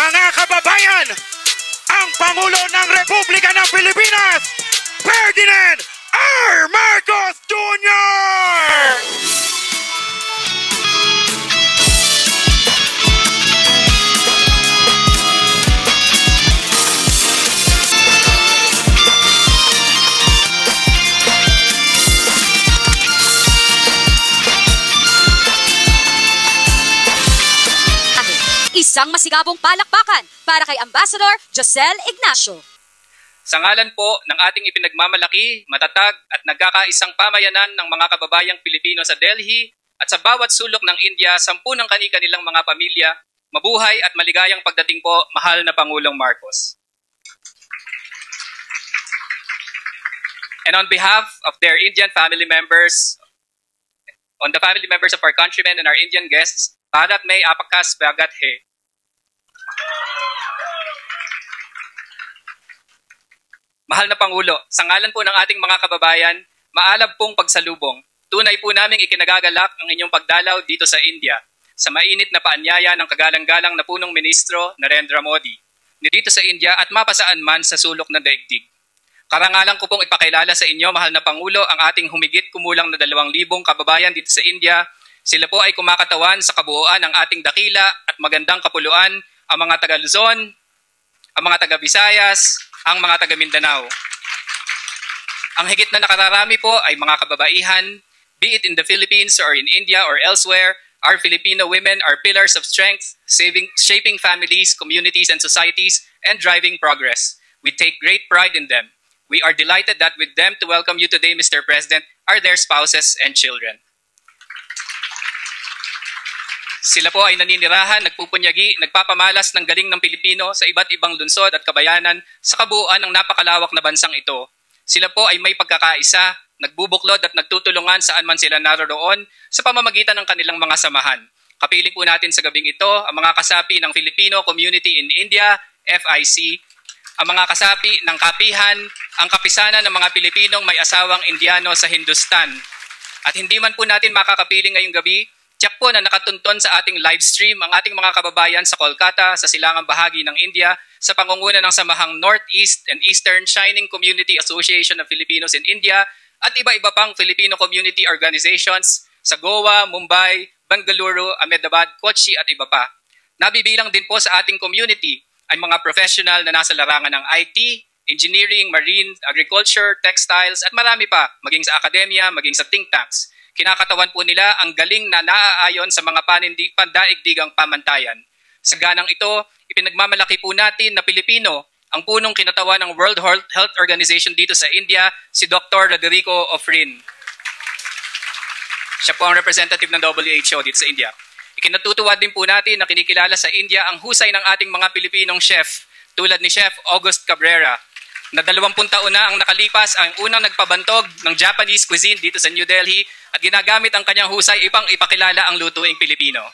Mga kababayan, ang Pangulo ng Republika ng Pilipinas, Ferdinand R. Marcos Jr. Isang masigabong palakpakan para kay Ambassador Josel Ignacio. Sa ngalan po ng ating ipinagmamalaki, matatag at nagkakaisang pamayanan ng mga kababayang Pilipino sa Delhi at sa bawat sulok ng India, 10 ng kani-kanilang mga pamilya, mabuhay at maligayang pagdating po, mahal na Pangulong Marcos. And on behalf of their Indian family members, on the family members of our countrymen and our Indian guests, Bharat May Apaka Swagat Hai. Mahal na Pangulo, sa ngalan po ng ating mga kababayan, maalab pong pagsalubong. Tunay po naming ikinagagalak ang inyong pagdalaw dito sa India sa mainit na paanyaya ng kagalang-galang na punong ministro Narendra Modi dito sa India at mapasaan man sa sulok ng daigdig. Karangalan ko pong ipakilala sa inyo, mahal na Pangulo, ang ating humigit kumulang na 2,000 kababayan dito sa India. Sila po ay kumakatawan sa kabuuan ng ating dakila at magandang kapuluan, ang mga taga Luzon, ang mga taga Visayas, ang mga taga Mindanao. Ang higit na nakararami po ay mga kababaihan, be it in the Philippines or in India or elsewhere. Our Filipino women are pillars of strength, shaping families, communities, and societies, and driving progress. We take great pride in them. We are delighted that with them to welcome you today, Mr. President, are their spouses and children. Sila po ay naninirahan, nagpupunyagi, nagpapamalas ng galing ng Pilipino sa iba't ibang lungsod at kabayanan sa kabuuan ng napakalawak na bansang ito. Sila po ay may pagkakaisa, nagbubuklod at nagtutulungan saan man sila naroroon sa pamamagitan ng kanilang mga samahan. Kapiling po natin sa gabing ito ang mga kasapi ng Filipino Community in India, FIC, ang mga kasapi ng kapihan, ang kapisanan ng mga Pilipinong may asawang Indiano sa Hindustan. At hindi man po natin makakapiling ngayong gabi, tiyak po na nakatunton sa ating live stream ang ating mga kababayan sa Kolkata, sa silangang bahagi ng India, sa pangunguna ng samahang Northeast and Eastern Shining Community Association of Filipinos in India at iba-iba pang Filipino community organizations sa Goa, Mumbai, Bengaluru, Ahmedabad, Kochi at iba pa. Nabibilang din po sa ating community ay mga professional na nasa larangan ng IT, engineering, marine, agriculture, textiles at marami pa, maging sa akademya, maging sa think tanks. Kinakatawan po nila ang galing na naaayon sa mga pandaigdigang pamantayan. Sa ganang ito, ipinagmamalaki po natin na Pilipino ang punong kinatawan ng World Health Organization dito sa India, si Dr. Rodrigo Ofrin. Siya po ang representative ng WHO dito sa India. Ikinatutuwa din po natin na kinikilala sa India ang husay ng ating mga Pilipinong chef, tulad ni Chef August Cabrera, na 20 taon na ang nakalipas ang unang nagpabantog ng Japanese cuisine dito sa New Delhi at ginagamit ang kanyang husay upang ipakilala ang lutuing Pilipino.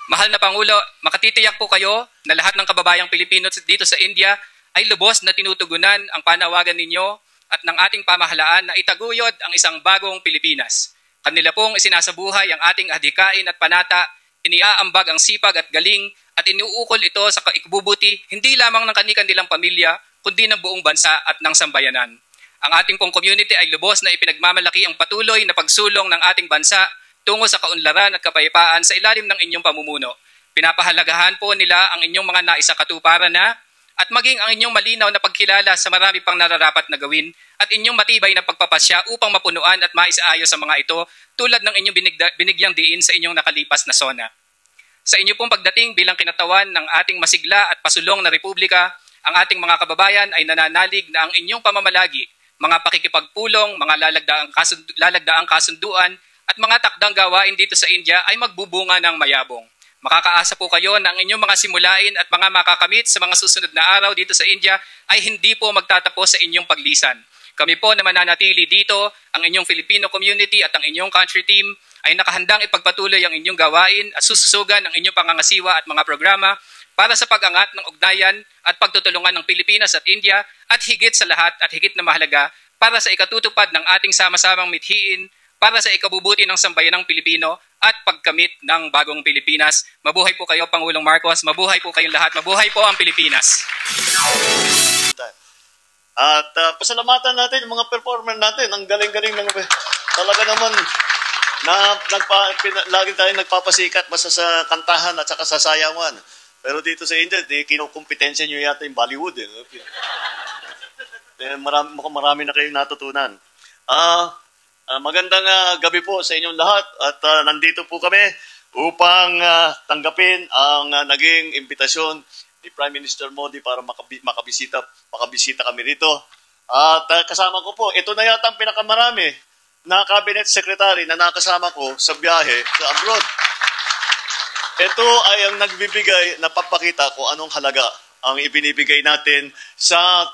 Mahal na Pangulo, makatitiyak po kayo na lahat ng kababayang Pilipino dito sa India ay lubos na tinutugunan ang panawagan ninyo at ng ating pamahalaan na itaguyod ang isang bagong Pilipinas. Kanila pong isinasabuhay ang ating adhikain at panata, iniaambag ang sipag at galing at inuukol ito sa ikabubuti hindi lamang ng kanilang pamilya, kundi ng buong bansa at ng sambayanan. Ang ating pong community ay lubos na ipinagmamalaki ang patuloy na pagsulong ng ating bansa tungo sa kaunlaran at kapayapaan sa ilalim ng inyong pamumuno. Pinapahalagahan po nila ang inyong mga naisakatuparan na at maging ang inyong malinaw na pagkilala sa marami pang nararapat na gawin at inyong matibay na pagpapasya upang mapunuan at maisaayos sa mga ito tulad ng inyong binigyang diin sa inyong nakalipas na sona. Sa inyo pong pagdating bilang kinatawan ng ating masigla at pasulong na republika, ang ating mga kababayan ay nananalig na ang inyong pamamalagi, mga pakikipagpulong, mga lalagdaang kasunduan at mga takdang gawain dito sa India ay magbubunga ng mayabong. Makakaasa po kayo na ang inyong mga simulain at mga makakamit sa mga susunod na araw dito sa India ay hindi po magtatapos sa inyong paglisan. Kami po na mananatili dito, ang inyong Filipino community at ang inyong country team ay nakahandang ipagpatuloy ang inyong gawain at sususugan ang inyong pangangasiwa at mga programa para sa pag-angat ng ugnayan at pagtutulungan ng Pilipinas at India at higit sa lahat at higit na mahalaga para sa ikatutupad ng ating sama-samang mithiin para sa ikabubuti ng sambayanang Pilipino at pagkamit ng bagong Pilipinas. Mabuhay po kayo, Pangulong Marcos. Mabuhay po kayong lahat. Mabuhay po ang Pilipinas. At pasalamatan natin yung mga performer natin. Ang galing-galing ng talaga naman lagi tayong nagpapasikat basta sa kantahan at saka sa sayawan. Pero dito sa India, kinukumpetensya nyo yata yung Bollywood. Marami na kayong natutunan. Magandang gabi po sa inyong lahat at nandito po kami upang tanggapin ang naging imbitasyon ni Prime Minister Modi para makabisita kami rito. At kasama ko po, ito na yata ang pinakamarami na cabinet secretary na nakasama ko sa biyahe sa abroad. Ito ay ang nagbibigay, napapakita ko anong halaga ang ibinibigay natin sa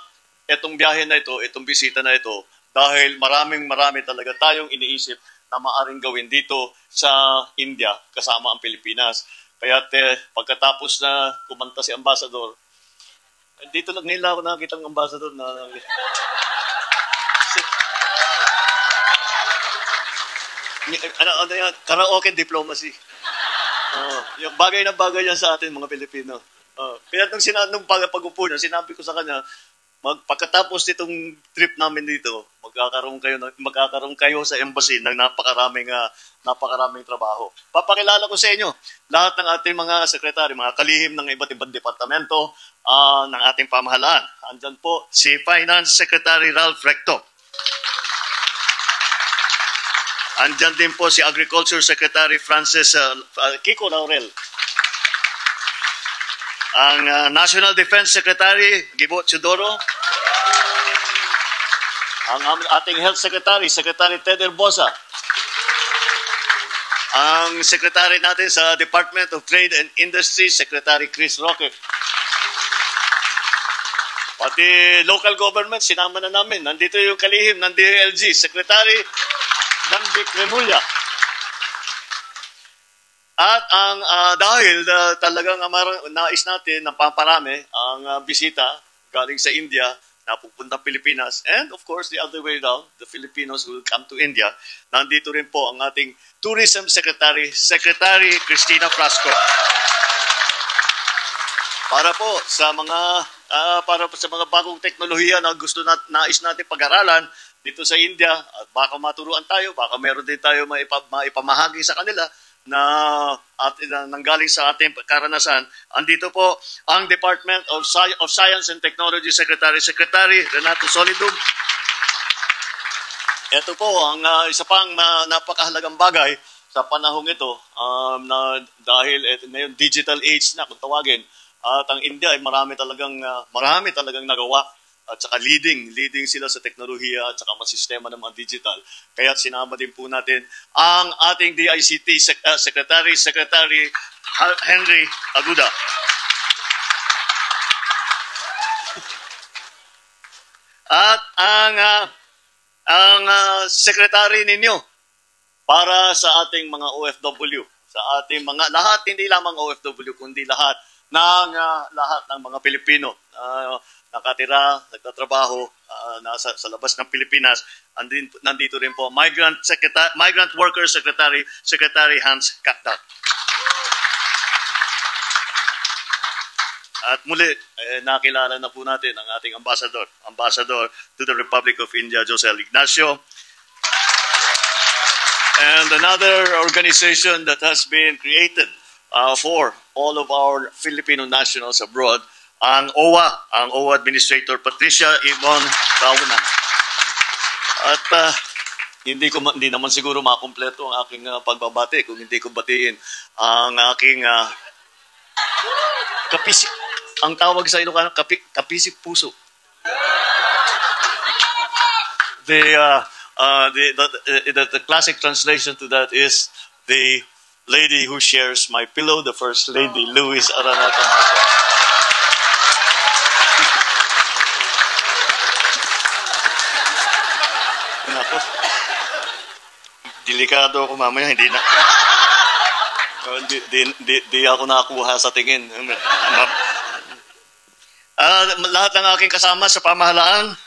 itong biyahe na ito, itong bisita na ito, dahil marami talaga tayong iniisip na maaring gawin dito sa India kasama ang Pilipinas. Kaya pagkatapos na kumanta si Ambassador, dito lang ngayon ako nakakita ng Ambassador na karaoke diplomacy. Yung bagay na bagay yan sa atin mga Pilipino. Kaya nung pag-upo niya, sinabi ko sa kanya, pagkatapos nitong trip namin dito, magkakaroon kayo sa embassy ng napakaraming trabaho. Papakilala ko sa inyo lahat ng ating mga sekretary, mga kalihim ng iba't ibang departamento ng ating pamahalaan. Andyan po si Finance Secretary Ralph Recto. Andyan din po si Agriculture Secretary Francis Kiko Laurel. Ang National Defense Secretary Gibo Chudoro. Ang ating Health Secretary, Secretary Ted Herbosa. Ang Secretary natin sa Department of Trade and Industry, Secretary Chris Roque. Pati local government, sinama na namin. Nandito yung kalihim ng DILG, Secretary Danvic Remulla. At dahil talagang nais natin na paparami ang bisita galing sa India na pupunta Pilipinas, and of course the other way around, the Filipinos will come to India. Nandito rin po ang ating Tourism Secretary, Secretary Cristina Frasco. Para po sa mga bagong teknolohiya na nais natin pag-aralan dito sa India, at baka maturuan tayo, baka meron din tayo maipamahagi sa kanila na nanggaling sa ating karanasan. Andito po ang Department of Science and Technology Secretary Renato Solidum. Ito po ang isa pang napakahalagang bagay sa panahong ito dahil ngayon digital age na kung tawagin, at ang India ay marami talagang nagawa. At saka leading sila sa teknolohiya at saka masistema ng mga digital. Kaya sinama din po natin ang ating DICT Secretary Henry Aguda. At ang secretary ninyo para sa ating mga OFW, sa ating mga lahat, hindi lamang OFW kundi lahat ng mga Pilipino nakatira, nagtatrabaho sa labas ng Pilipinas. Nandito rin po Migrant Worker Secretary Hans Kakdak. At muli, nakilala na po natin ang ating ambassador to the Republic of India, Josel Ignacio. And another organization that has been created for all of our Filipino nationals abroad, ang OWA Administrator Patricia Yvonne Kaunan. At hindi naman siguro makumpleto ang aking pagbabati kung hindi ko batiin ang aking ang tawag sa Ilocano, kapisip puso. The classic translation to that is the lady who shares my pillow, the First Lady Luis Araneta Maso. Delikado ako mamaya, hindi ako nakakuha sa tingin. Lahat ng aking kasama sa pamahalaan,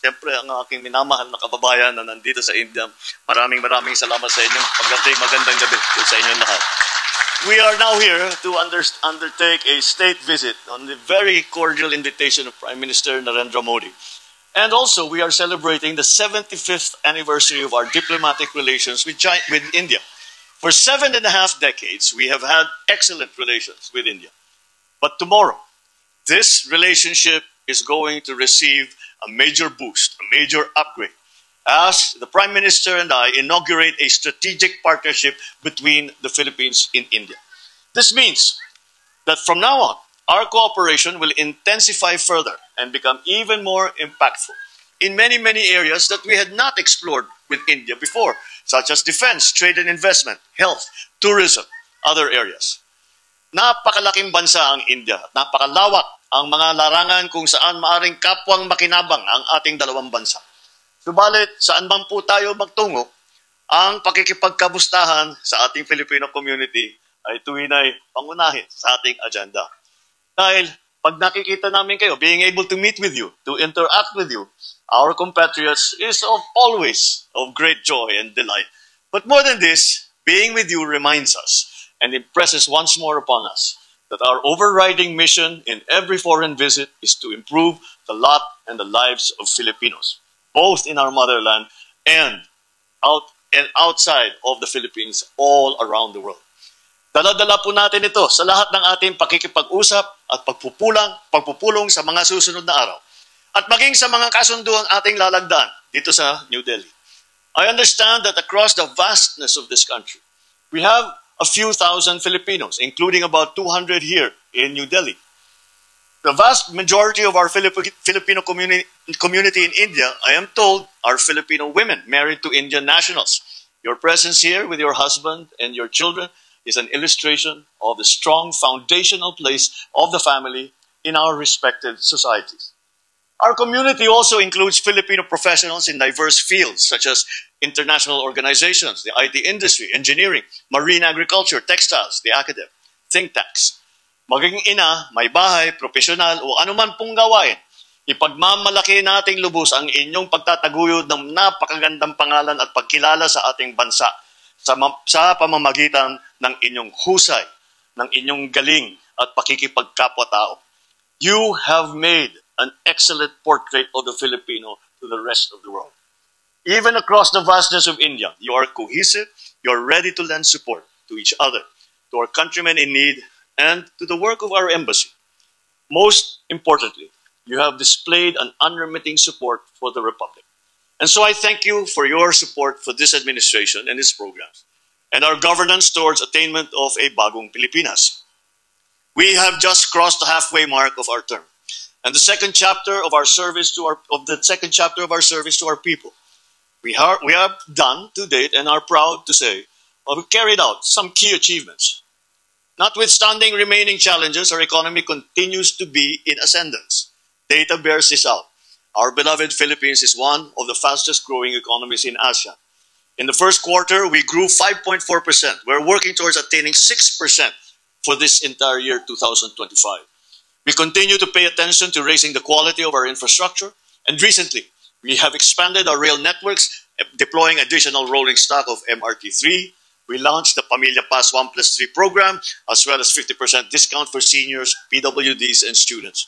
siyempre ang aking minamahal na kababayan na nandito sa India, maraming salamat sa inyong pagdating. Magandang gabi sa inyong lahat. We are now here to undertake a state visit on the very cordial invitation of Prime Minister Narendra Modi. And also, we are celebrating the 75th anniversary of our diplomatic relations with India. For 7.5 decades, we have had excellent relations with India. But tomorrow, this relationship is going to receive a major boost, a major upgrade, as the Prime Minister and I inaugurate a strategic partnership between the Philippines and India. This means that from now on, our cooperation will intensify further and become even more impactful in many areas that we had not explored with India before, such as defense, trade and investment, health, tourism, other areas. Napakalaking bansa ang India at napakalawak ang mga larangan kung saan maaring kapwang makinabang ang ating dalawang bansa. Subalit, saan man po tayo magtungo, ang pakikipagkamustahan sa ating Filipino community ay tuwinay pangunahin sa ating agenda. Dahil pag nakikita namin kayo, being able to meet with you, to interact with you, our compatriots is always of great joy and delight. But more than this, being with you reminds us and impresses once more upon us that our overriding mission in every foreign visit is to improve the lot and the lives of Filipinos, both in our motherland and outside of the Philippines, all around the world. Dala-dala po natin ito sa lahat ng ating pakikipag-usap at pagpupulong sa mga susunod na araw. At maging sa mga kasunduang ating lalagdan dito sa New Delhi. I understand that across the vastness of this country, we have a few thousand Filipinos, including about 200 here in New Delhi. The vast majority of our Filipino community in India, I am told, are Filipino women married to Indian nationals. Your presence here with your husband and your children is an illustration of the strong foundational place of the family in our respective societies. Our community also includes Filipino professionals in diverse fields such as international organizations, the IT industry, engineering, marine agriculture, textiles, the academic, think tanks. Maging ina, may bahay, profesional o anuman pong gawain, ipagmamalaki nating lubos ang inyong pagtataguyod ng napakagandang pangalan at pagkilala sa ating bansa sa pamamagitan ng inyong husay, ng inyong galing at pakikipagkapwa-tao. You have made an excellent portrait of the Filipino to the rest of the world. Even across the vastness of India, you are cohesive, you are ready to lend support to each other, to our countrymen in need, and to the work of our embassy. Most importantly, you have displayed an unremitting support for the Republic. And so I thank you for your support for this administration and its programs, and our governance towards attainment of a bagong Pilipinas. We have just crossed the halfway mark of our term, and the second chapter of our service to our people. We have done to date and are proud to say we carried out some key achievements. Notwithstanding remaining challenges, our economy continues to be in ascendance. Data bears this out. Our beloved Philippines is one of the fastest growing economies in Asia. In the first quarter, we grew 5.4%. We're working towards attaining 6% for this entire year, 2025. We continue to pay attention to raising the quality of our infrastructure, and recently, we have expanded our rail networks, deploying additional rolling stock of MRT3. We launched the Pamilya Pass 1+3 program, as well as 50% discount for seniors, PWDs, and students.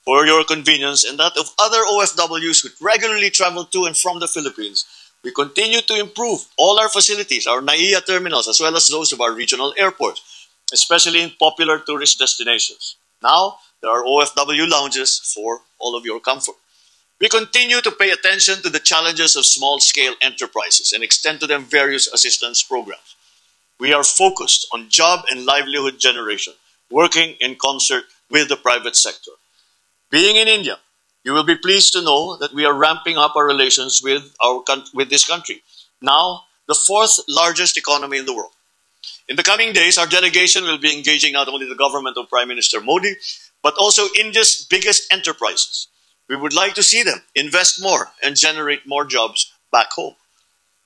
For your convenience and that of other OFWs who regularly travel to and from the Philippines, we continue to improve all our facilities, our NAIA terminals, as well as those of our regional airports, especially in popular tourist destinations. Now, there are OFW lounges for all of your comfort. We continue to pay attention to the challenges of small-scale enterprises and extend to them various assistance programs. We are focused on job and livelihood generation, working in concert with the private sector. Being in India, you will be pleased to know that we are ramping up our relations with this country, now the fourth largest economy in the world. In the coming days, our delegation will be engaging not only the government of Prime Minister Modi, but also India's biggest enterprises. We would like to see them invest more and generate more jobs back home.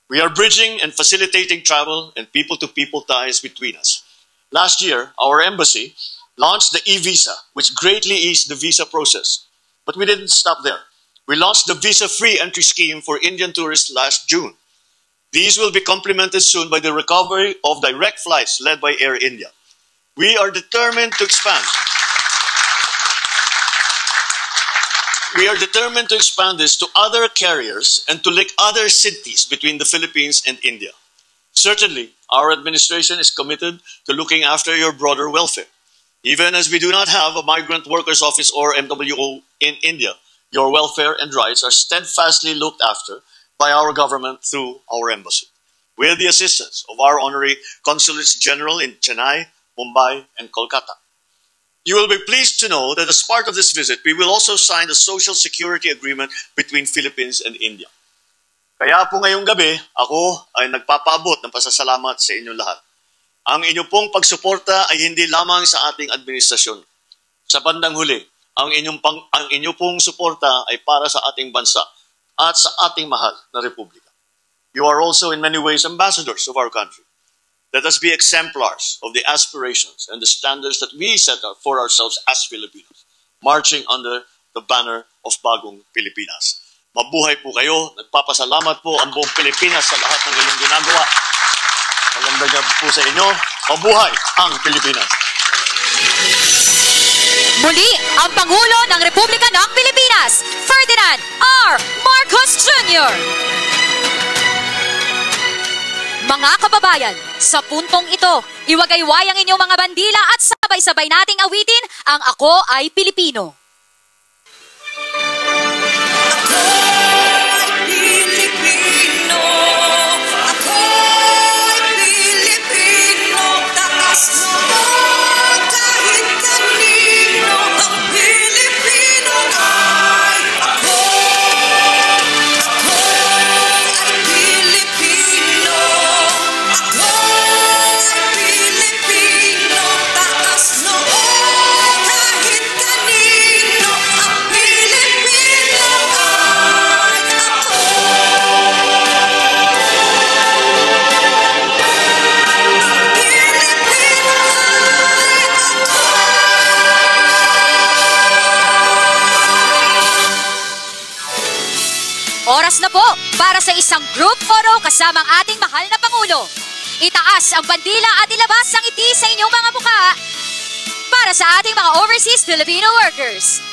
We are bridging and facilitating travel and people-to-people ties between us. Last year, our embassy launched the e-visa, which greatly eased the visa process. But we didn't stop there. we launched the visa-free entry scheme for Indian tourists last June. These will be complemented soon by the recovery of direct flights led by Air India. We are determined to expand. We are determined to expand this to other carriers and to link other cities between the Philippines and India. Certainly, our administration is committed to looking after your broader welfare. Even as we do not have a Migrant Workers Office or MWO in India, your welfare and rights are steadfastly looked after by our government through our embassy, with the assistance of our honorary consulates general in Chennai, Mumbai, and Kolkata. You will be pleased to know that as part of this visit, we will also sign the Social Security Agreement between Philippines and India. Kaya po ngayong gabi, ako ay nagpapaabot ng pasasalamat sa inyong lahat. Ang inyong pong pagsuporta ay hindi lamang sa ating administrasyon. Sa bandang huli, ang inyong pong suporta ay para sa ating bansa at sa ating mahal na republika. You are also in many ways ambassadors of our country. Let us be exemplars of the aspirations and the standards that we set for ourselves as Filipinos, marching under the banner of Bagong Pilipinas. Mabuhay po kayo. Nagpapasalamat po ang buong Pilipinas sa lahat ng inyong ginagawa. Magandang gabi po sa inyo. Mabuhay ang Pilipinas. Muli, ang Pangulo ng Republika ng Pilipinas, Ferdinand R. Marcos Jr. Mga kababayan, sa puntong ito, iwagayway ang inyong mga bandila at sabay-sabay nating awitin ang Ako ay Pilipino. Oras na po para sa isang group photo kasama ang ating mahal na Pangulo. Itaas ang bandila at ilabas ang ngiti sa inyong mga mukha para sa ating mga overseas Filipino workers.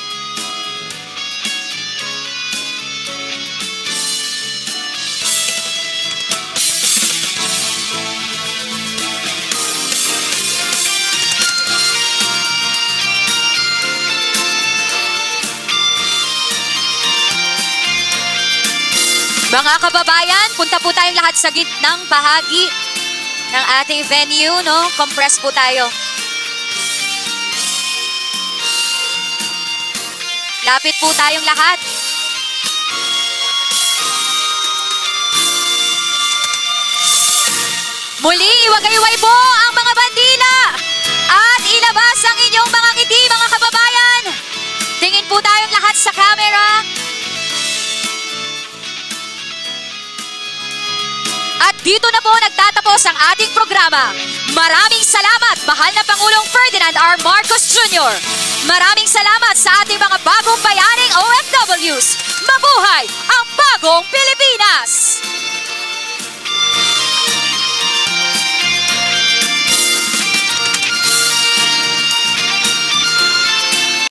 Mga kababayan, punta po tayong lahat sa gitnang bahagi ng ating venue, no? Compress po tayo. Lapit po tayong lahat. Muli, iwagayway po ang mga bandila at ilabas ang inyong mga ngiti, mga kababayan. Tingin po tayong lahat sa camera. At dito na po nagtatapos ang ating programa. Maraming salamat, mahal na Pangulong Ferdinand R. Marcos Jr. Maraming salamat sa ating mga bagong bayaning OFWs. Mabuhay ang bagong Pilipinas!